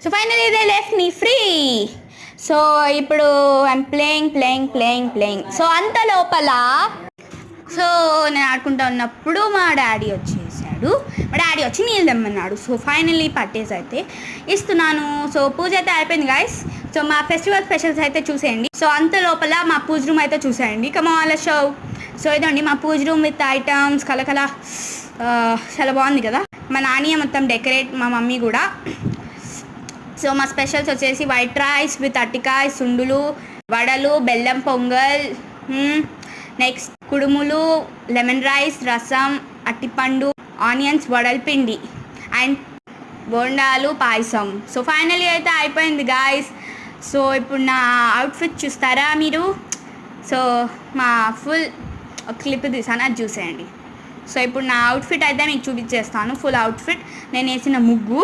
So finally they left me free. So ఇప్పుడు I'm playing. So అంత లోపల నేను ఆడుకుంటా ఉన్నప్పుడు మా డాడీ వచ్చేసాడు. మా డాడీ వచ్చి నీళ్ళు తెమ్మన్నాడు. సో ఫైనల్లీ పట్టేసి అయితే ఇస్తున్నాను. సో పూజ అయితే అయిపోయింది గైస్. సో మా ఫెస్టివల్ స్పెషల్స్ అయితే చూసేయండి. సో అంత లోపల మా పూజ రూమ్ అయితే చూసేయండి. Come on let's show. సో ఇదండి మా పూజ రూమ్ విత్ ఐటమ్స్ కలకల చాలా బాగుంది కదా. మా నాన్నయ్య మొత్తం డెకరేట్, మా మమ్మీ కూడా. సో మా స్పెషల్స్ వచ్చేసి వైట్ రైస్ విత్ అట్టికాయ, సుండులు, వడలు, బెల్లం పొంగల్, నెక్స్ట్ కుడుములు, లెమన్ రైస్, రసం, అట్టిపండు, ఆనియన్స్, వడల పిండి అండ్ బోండాలు, పాయసం. సో ఫైనలీ అయితే అయిపోయింది గాయస్. సో ఇప్పుడు నా అవుట్ఫిట్ చూస్తారా మీరు? సో మా ఫుల్ క్లిప్ తీసాను, అది చూసేయండి. సో ఇప్పుడు నా అవుట్ఫిట్ అయితే మీకు చూపించేస్తాను. ఫుల్ అవుట్ఫిట్, నేను వేసిన ముగ్గు